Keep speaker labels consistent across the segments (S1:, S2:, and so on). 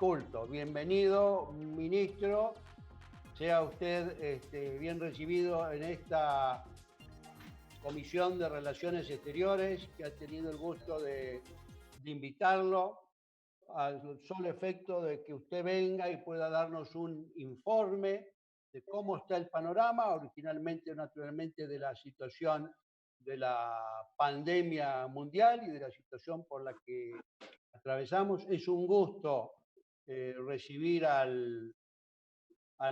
S1: culto. Bienvenido, ministro. Sea usted bien recibido en esta Comisión de Relaciones Exteriores, que ha tenido el gusto de invitarlo al solo efecto de que usted venga y pueda darnos un informe de cómo está el panorama, originalmente, naturalmente, de la situación de la pandemia mundial y de la situación por la que atravesamos. Es un gusto recibir al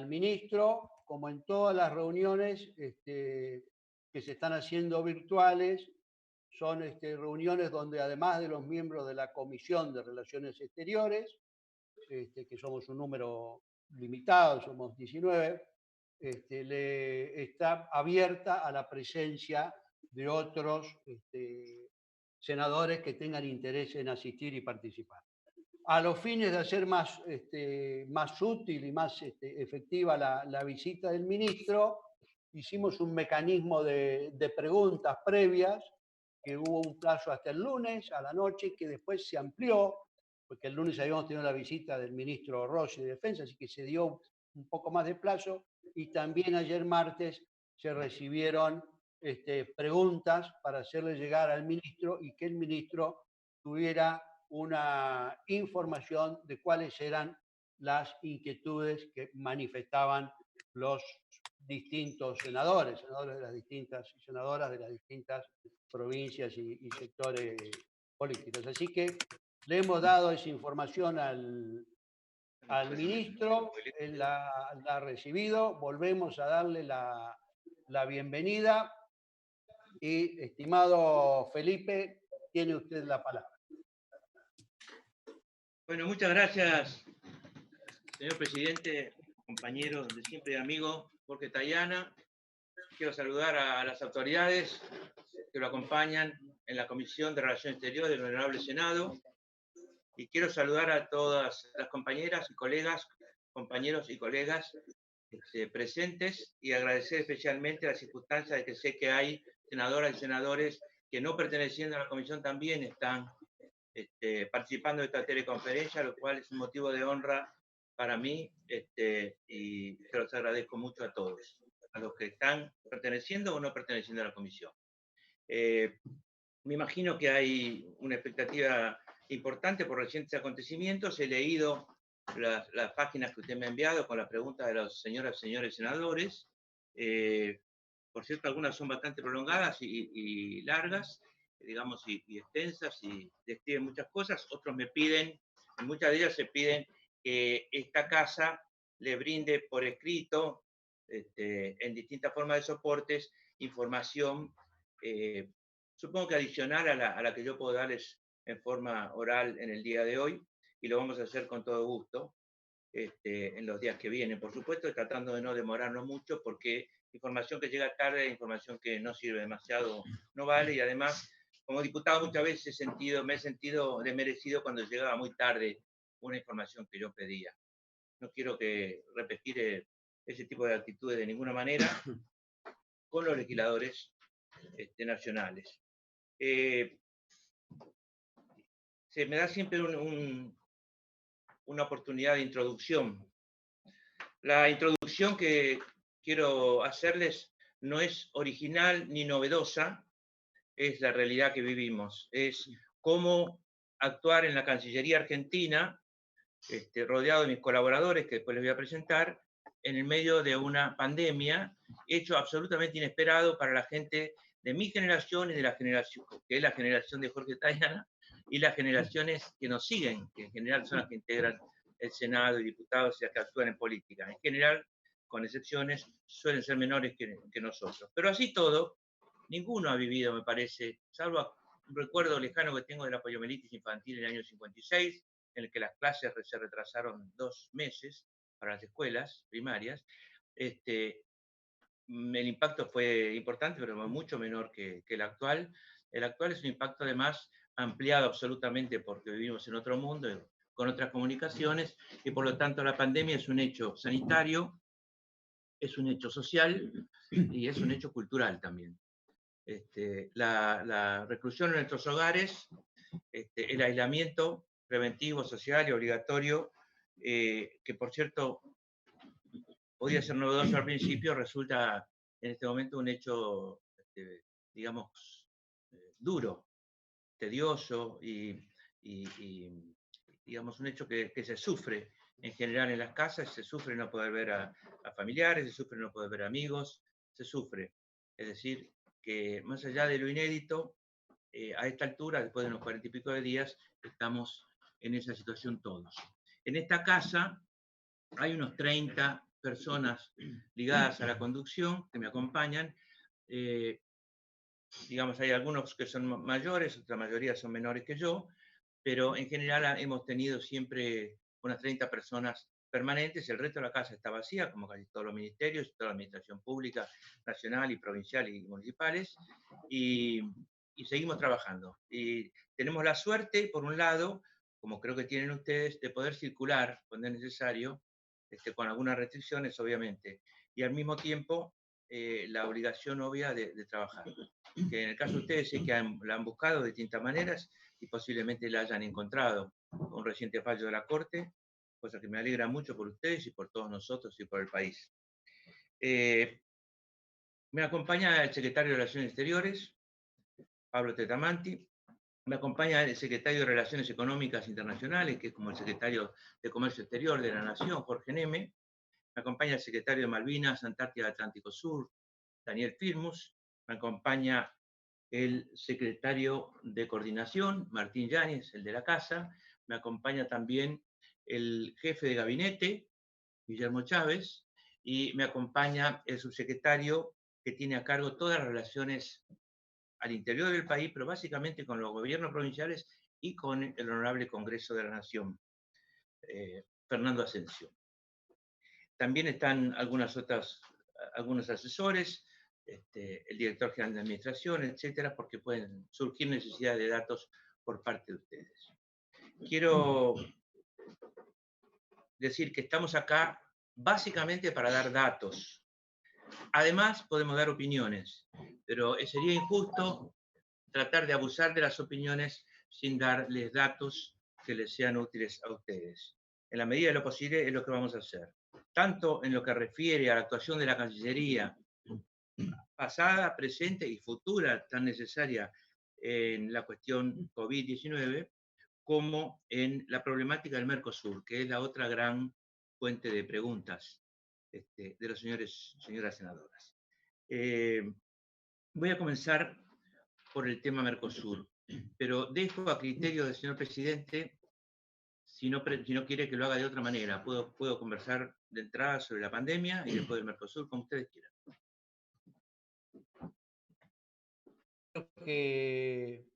S1: ministro, como en todas las reuniones que se están haciendo virtuales. Son reuniones donde, además de los miembros de la Comisión de Relaciones Exteriores, que somos un número limitado, somos 19, le está abierta a la presencia de otros senadores que tengan interés en asistir y participar. A los fines de hacer más útil y más efectiva la visita del ministro, hicimos un mecanismo de preguntas previas, que hubo un plazo hasta el lunes a la noche, que después se amplió, porque el lunes habíamos tenido la visita del ministro Rossi de Defensa, así que se dio un poco más de plazo, y también ayer martes se recibieron preguntas para hacerle llegar al ministro y que el ministro tuviera una información de cuáles eran las inquietudes que manifestaban los distintos senadores de las distintas y senadoras de las distintas provincias y sectores políticos. Así que le hemos dado esa información al ministro, él la ha recibido, volvemos a darle la bienvenida y, estimado Felipe, tiene usted la palabra.
S2: Bueno, muchas gracias, señor presidente, compañero de siempre y amigo Jorge Tayana. Quiero saludar a las autoridades que lo acompañan en la Comisión de Relaciones Exteriores del Honorable Senado. Y quiero saludar a todas las compañeras y colegas, compañeros y colegas presentes, y agradecer especialmente la circunstancia de que sé que hay senadoras y senadores que, no perteneciendo a la comisión, también están participando de esta teleconferencia, lo cual es un motivo de honra para mí, y se los agradezco mucho a todos, a los que están perteneciendo o no perteneciendo a la comisión. Me imagino que hay una expectativa importante por recientes acontecimientos. He leído las páginas que usted me ha enviado con las preguntas de las señoras y señores senadores. Por cierto, algunas son bastante prolongadas y largas, digamos, y extensas, y describen muchas cosas. Otros me piden, en muchas de ellas se piden que esta casa le brinde por escrito, en distintas formas de soportes, información, supongo que adicional a la que yo puedo darles en forma oral en el día de hoy, y lo vamos a hacer con todo gusto en los días que vienen, por supuesto, tratando de no demorarnos mucho, porque información que llega tarde, información que no sirve demasiado, no vale. Y además, como diputado, muchas veces me he sentido desmerecido cuando llegaba muy tarde una información que yo pedía. No quiero repetir ese tipo de actitudes de ninguna manera con los legisladores nacionales. Se me da siempre una oportunidad de introducción. La introducción que quiero hacerles no es original ni novedosa, es la realidad que vivimos. Es cómo actuar en la Cancillería Argentina, rodeado de mis colaboradores, que después les voy a presentar, en el medio de una pandemia, hecho absolutamente inesperado para la gente de mi generación y de la generación, que es la generación de Jorge Tayana, y las generaciones que nos siguen, que en general son las que integran el Senado y diputados y las que actúan en política. En general, con excepciones, suelen ser menores que nosotros. Pero así todo, ninguno ha vivido, me parece, salvo un recuerdo lejano que tengo de la poliomielitis infantil en el año 56, en el que las clases se retrasaron 2 meses para las escuelas primarias. El impacto fue importante, pero mucho menor que el actual. El actual es un impacto, además, ampliado absolutamente porque vivimos en otro mundo, con otras comunicaciones, y por lo tanto la pandemia es un hecho sanitario, es un hecho social y es un hecho cultural también. La reclusión en nuestros hogares, el aislamiento preventivo, social y obligatorio, que por cierto podía ser novedoso al principio, resulta en este momento un hecho, digamos, duro, tedioso y, digamos, un hecho que se sufre en general en las casas, se sufre no poder ver a familiares, se sufre no poder ver amigos, se sufre. Es decir, que más allá de lo inédito, a esta altura, después de unos 40 y pico de días, estamos en esa situación todos. En esta casa hay unos 30 personas ligadas a la conducción que me acompañan. Digamos, hay algunos que son mayores, otra mayoría son menores que yo, pero en general hemos tenido siempre unas 30 personas permanentes, el resto de la casa está vacía, como casi todos los ministerios, toda la administración pública, nacional y provincial y municipales, y seguimos trabajando. Y tenemos la suerte, por un lado, como creo que tienen ustedes, de poder circular cuando es necesario, con algunas restricciones, obviamente, y al mismo tiempo la obligación obvia de trabajar. Que en el caso de ustedes sé que la han buscado de distintas maneras y posiblemente la hayan encontrado con un reciente fallo de la Corte, cosa que me alegra mucho por ustedes y por todos nosotros y por el país. Me acompaña el secretario de Relaciones Exteriores, Pablo Tetamanti. Me acompaña el secretario de Relaciones Económicas Internacionales, que es como el secretario de Comercio Exterior de la Nación, Jorge Neme. Me acompaña el secretario de Malvinas, Antártida Atlántico Sur, Daniel Firmus. Me acompaña el secretario de Coordinación, Martín Yáñez, el de la Casa. Me acompaña también el jefe de gabinete, Guillermo Chávez, y me acompaña el subsecretario que tiene a cargo todas las relaciones al interior del país, pero básicamente con los gobiernos provinciales y con el Honorable Congreso de la Nación, Fernando Asensio. También están algunos asesores, el director general de administración, etcétera, porque pueden surgir necesidades de datos por parte de ustedes. Quiero decir que estamos acá básicamente para dar datos. Además, podemos dar opiniones, pero sería injusto tratar de abusar de las opiniones sin darles datos que les sean útiles a ustedes. En la medida de lo posible es lo que vamos a hacer. Tanto en lo que refiere a la actuación de la Cancillería, pasada, presente y futura, tan necesaria en la cuestión COVID-19, como en la problemática del Mercosur, que es la otra gran fuente de preguntas de los señoras senadoras. Voy a comenzar por el tema Mercosur, pero dejo a criterio del señor presidente si no quiere que lo haga de otra manera. Puedo conversar de entrada sobre la pandemia y después del Mercosur, como ustedes quieran.
S1: Creo que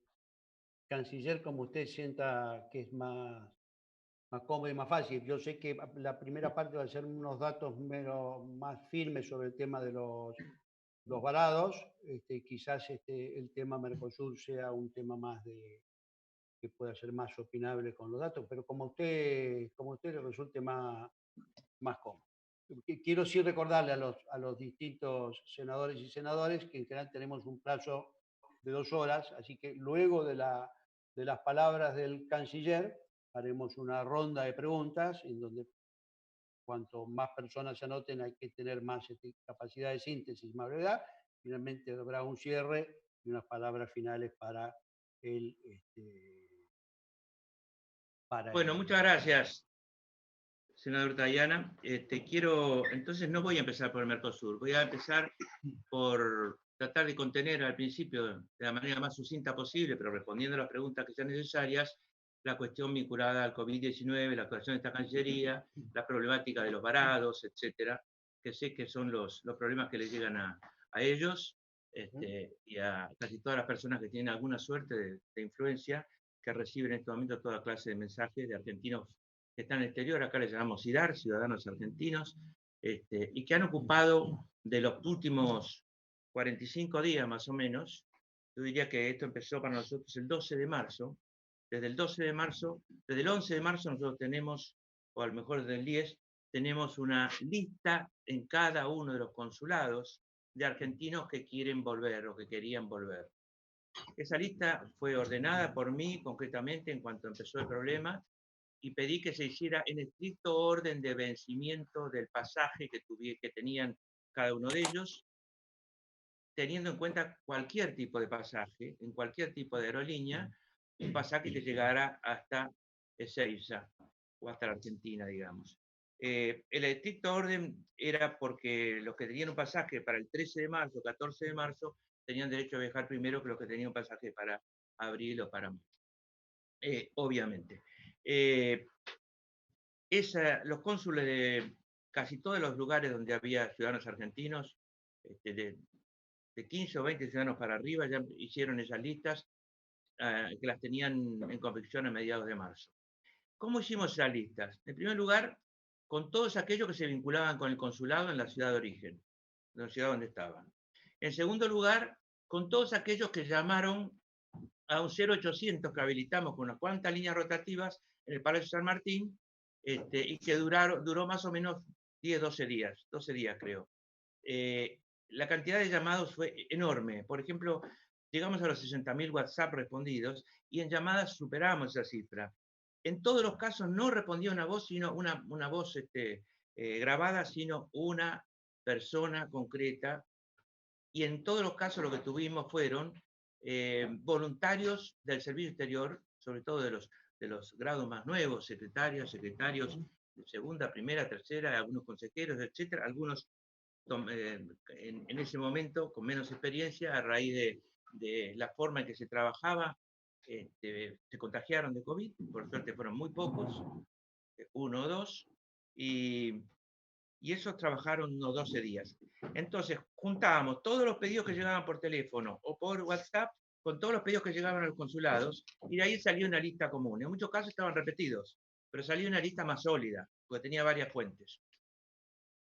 S1: canciller, como usted sienta que es más cómodo y más fácil. Yo sé que la primera parte va a ser unos datos más firmes sobre el tema de los varados. Quizás el tema Mercosur sea un tema más que pueda ser más opinable con los datos, pero como a usted le resulte más cómodo. Quiero sí recordarle a los distintos senadores y senadoras que en general tenemos un plazo de 2 horas, así que luego de las palabras del canciller haremos una ronda de preguntas en donde cuanto más personas se anoten hay que tener más capacidad de síntesis, más brevedad. Finalmente habrá un cierre y unas palabras finales para el...
S2: Bueno, muchas gracias, senador Tayana. Entonces no voy a empezar por el Mercosur, voy a empezar por tratar de contener al principio, de la manera más sucinta posible, pero respondiendo a las preguntas que sean necesarias, la cuestión vinculada al COVID-19, la actuación de esta Cancillería, la problemática de los varados, etcétera, que sé que son los problemas que les llegan a ellos y a casi todas las personas que tienen alguna suerte de influencia, que reciben en este momento toda clase de mensajes de argentinos que están en el exterior, acá les llamamos CIDAR, ciudadanos argentinos, y que han ocupado de los últimos 45 días más o menos. Yo diría que esto empezó para nosotros el 12 de marzo. Desde el 11 de marzo nosotros tenemos, o a lo mejor desde el 10, tenemos una lista en cada uno de los consulados de argentinos que quieren volver o que querían volver. Esa lista fue ordenada por mí concretamente en cuanto empezó el problema y pedí que se hiciera en estricto orden de vencimiento del pasaje que tenían cada uno de ellos, teniendo en cuenta cualquier tipo de pasaje, en cualquier tipo de aerolínea, un pasaje que llegara hasta Ezeiza o hasta la Argentina, digamos. El estricto orden era porque los que tenían un pasaje para el 13 de marzo, 14 de marzo, tenían derecho a viajar primero que los que tenían un pasaje para abril o para mayo. Obviamente. Los cónsules de casi todos los lugares donde había ciudadanos argentinos, de 15 o 20 ciudadanos para arriba, ya hicieron esas listas que las tenían en confección a mediados de marzo. ¿Cómo hicimos esas listas? En primer lugar, con todos aquellos que se vinculaban con el consulado en la ciudad de origen, en la ciudad donde estaban. En segundo lugar, con todos aquellos que llamaron a un 0800 que habilitamos con unas cuantas líneas rotativas en el Palacio San Martín, y que duró más o menos 10, 12 días creo. La cantidad de llamados fue enorme. Por ejemplo, llegamos a los 60.000 WhatsApp respondidos y en llamadas superamos esa cifra. En todos los casos no respondía una voz, sino una voz grabada, sino una persona concreta. Y en todos los casos lo que tuvimos fueron voluntarios del servicio exterior, sobre todo de los grados más nuevos, secretarios de segunda, primera, tercera, algunos consejeros, etcétera, algunos en ese momento con menos experiencia a raíz de la forma en que se trabajaba, se contagiaron de COVID, por suerte fueron muy pocos, 1 o 2, y esos trabajaron unos 12 días. Entonces, juntábamos todos los pedidos que llegaban por teléfono o por WhatsApp con todos los pedidos que llegaban a los consulados, y de ahí salió una lista común. En muchos casos estaban repetidos, pero salió una lista más sólida, porque tenía varias fuentes.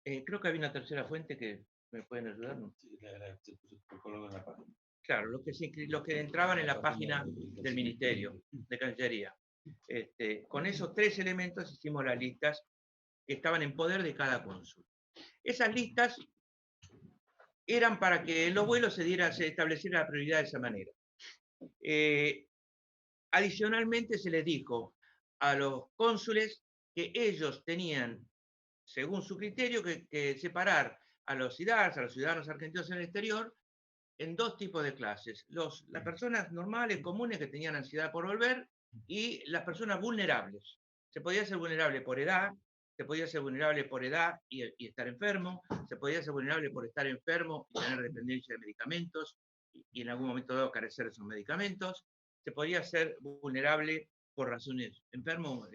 S2: Creo que había una tercera fuente que me pueden ayudar, ¿no? Claro, los que entraban en la página del Ministerio de Cancillería. Con esos 3 elementos hicimos las listas que estaban en poder de cada cónsul. Esas listas eran para que en los vuelos se estableciera la prioridad de esa manera. Adicionalmente se les dijo a los cónsules que ellos tenían, según su criterio, que separar a los CIDARS, a los ciudadanos argentinos en el exterior, en 2 tipos de clases. Las personas normales, comunes, que tenían ansiedad por volver, y las personas vulnerables. Se podía ser vulnerable por edad, se podía ser vulnerable por edad y estar enfermo, se podía ser vulnerable por estar enfermo y tener dependencia de medicamentos, y en algún momento dado carecer de esos medicamentos, se podía ser vulnerable por razones enfermo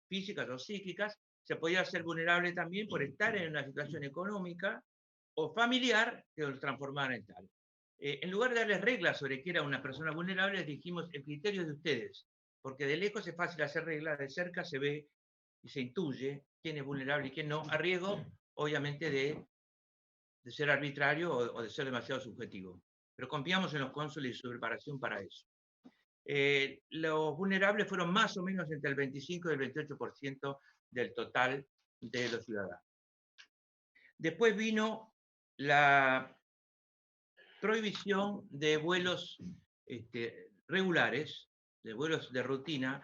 S2: físicas o psíquicas, se podía ser vulnerable también por estar en una situación económica o familiar que los transformara en tal. En lugar de darles reglas sobre qué era una persona vulnerable, les dijimos el criterio de ustedes, porque de lejos es fácil hacer reglas, de cerca se ve y se intuye quién es vulnerable y quién no, a riesgo, obviamente, de ser arbitrario o de ser demasiado subjetivo. Pero confiamos en los cónsules y su preparación para eso. Los vulnerables fueron más o menos entre el 25 y el 28% del total de los ciudadanos. Después vino la prohibición de vuelos regulares, de vuelos de rutina,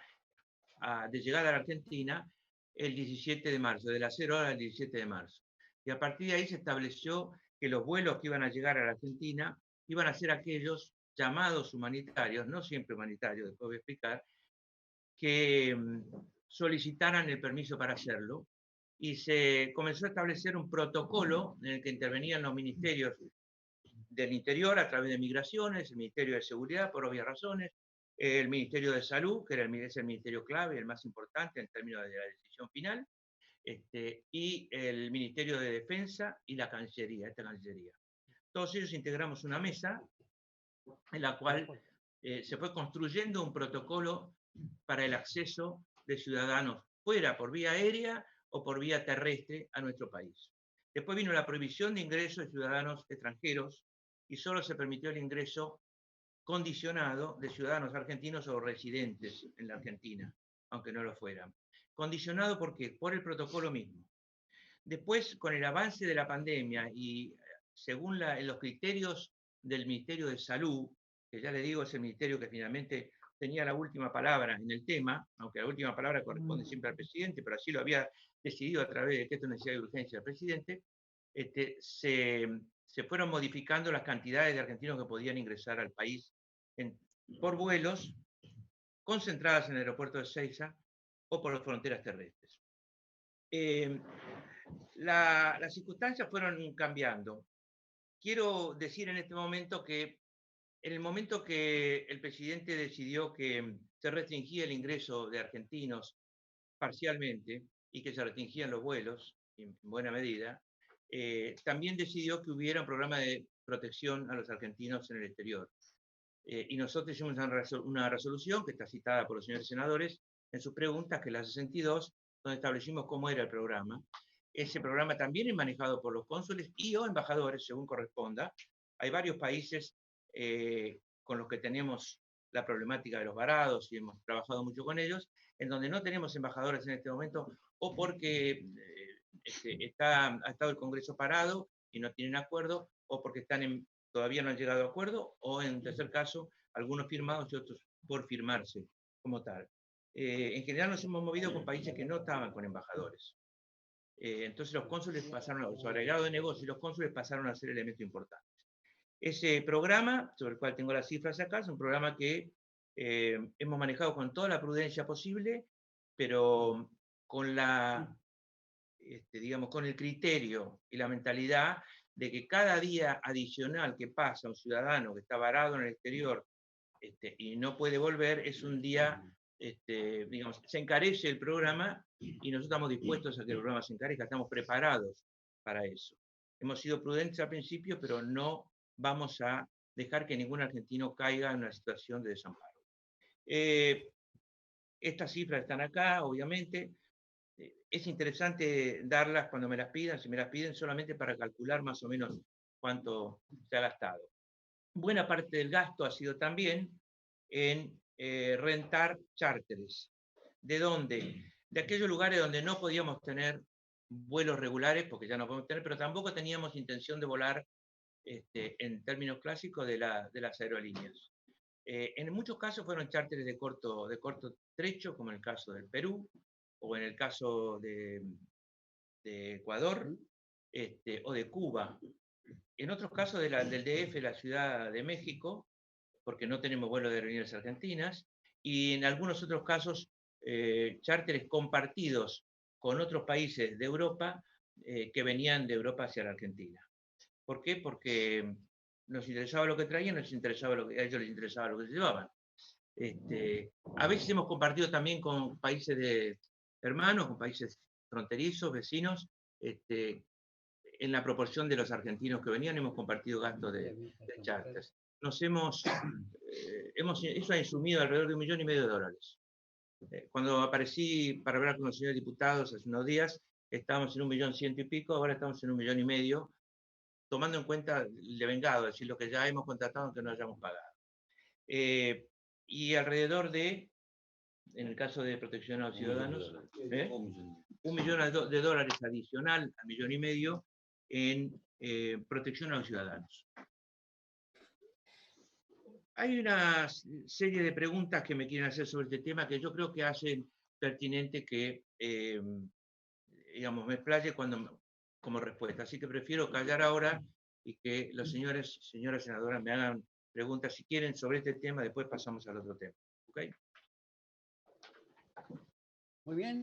S2: de llegada a la Argentina, el 17 de marzo, de las 0 horas al 17 de marzo. Y a partir de ahí se estableció que los vuelos que iban a llegar a la Argentina iban a ser aquellos llamados humanitarios, no siempre humanitarios, después voy a explicar, que solicitaran el permiso para hacerlo, y se comenzó a establecer un protocolo en el que intervenían los ministerios del Interior a través de Migraciones, el Ministerio de Seguridad, por obvias razones, el Ministerio de Salud, que es el ministerio clave, el más importante en términos de la decisión final, y el Ministerio de Defensa y la Cancillería, esta Cancillería. Todos ellos integramos una mesa en la cual se fue construyendo un protocolo para el acceso de ciudadanos fuera por vía aérea o por vía terrestre a nuestro país. Después vino la prohibición de ingreso de ciudadanos extranjeros y solo se permitió el ingreso condicionado de ciudadanos argentinos o residentes en la Argentina, aunque no lo fueran. ¿Condicionado por qué? Por el protocolo mismo. Después, con el avance de la pandemia y según los criterios del Ministerio de Salud, que ya le digo es el ministerio que finalmente tenía la última palabra en el tema, aunque la última palabra corresponde siempre al presidente, pero así lo había decidido a través de decreto de necesidad de urgencia del presidente, se fueron modificando las cantidades de argentinos que podían ingresar al país por vuelos concentradas en el aeropuerto de Ezeiza o por las fronteras terrestres. Las circunstancias fueron cambiando. Quiero decir en este momento que en el momento que el presidente decidió que se restringía el ingreso de argentinos parcialmente y que se restringían los vuelos, en buena medida, también decidió que hubiera un programa de protección a los argentinos en el exterior. Y nosotros hicimos una resolución que está citada por los señores senadores en sus preguntas, que es la 62, donde establecimos cómo era el programa. Ese programa también es manejado por los cónsules y o embajadores, según corresponda. Hay varios países con los que tenemos la problemática de los varados y hemos trabajado mucho con ellos, en donde no tenemos embajadores en este momento, o porque ha estado el Congreso parado y no tienen acuerdo, o porque todavía no han llegado a acuerdo, o en tercer caso, algunos firmados y otros por firmarse como tal. En general nos hemos movido con países que no estaban con embajadores. Entonces los cónsules pasaron, su agregado de negocio y los cónsules pasaron a ser elementos importantes. Ese programa, sobre el cual tengo las cifras acá, es un programa que hemos manejado con toda la prudencia posible, pero con digamos, con el criterio y la mentalidad de que cada día adicional que pasa un ciudadano que está varado en el exterior y no puede volver, es un día, digamos, se encarece el programa y nosotros estamos dispuestos a que el programa se encarezca, estamos preparados para eso. Hemos sido prudentes al principio, pero no vamos a dejar que ningún argentino caiga en una situación de desamparo. Estas cifras están acá, obviamente. Es interesante darlas cuando me las pidan, si me las piden solamente para calcular más o menos cuánto se ha gastado. Buena parte del gasto ha sido también en rentar charters. ¿De dónde? De aquellos lugares donde no podíamos tener vuelos regulares, porque ya no podemos tener, pero tampoco teníamos intención de volar en términos clásicos de las aerolíneas. En muchos casos fueron charters de corto trecho, como en el caso del Perú, o en el caso de Ecuador, o de Cuba. En otros casos del DF, la Ciudad de México, porque no tenemos vuelos de aerolíneas argentinas, y en algunos otros casos charters compartidos con otros países de Europa que venían de Europa hacia la Argentina. ¿Por qué? Porque nos interesaba lo que traían, a ellos les interesaba lo que se llevaban. A veces hemos compartido también con países hermanos, con países fronterizos, vecinos, en la proporción de los argentinos que venían, hemos compartido gastos de charters. Eso ha insumido alrededor de $1,5 millones. Cuando aparecí para hablar con los señores diputados hace unos días, estábamos en 1.100.000 y pico, ahora estamos en 1,5 millones, tomando en cuenta el devengado, es decir, lo que ya hemos contratado aunque no hayamos pagado. Y alrededor de, en el caso de protección a los ciudadanos, $1 millón adicional al $1,5 millones en protección a los ciudadanos. Hay una serie de preguntas que me quieren hacer sobre este tema que yo creo que hacen pertinente que, digamos, me explaye como respuesta. Así que prefiero callar ahora y que los señoras senadoras me hagan preguntas si quieren sobre este tema, después pasamos al otro tema. ¿Okay?
S1: Muy bien.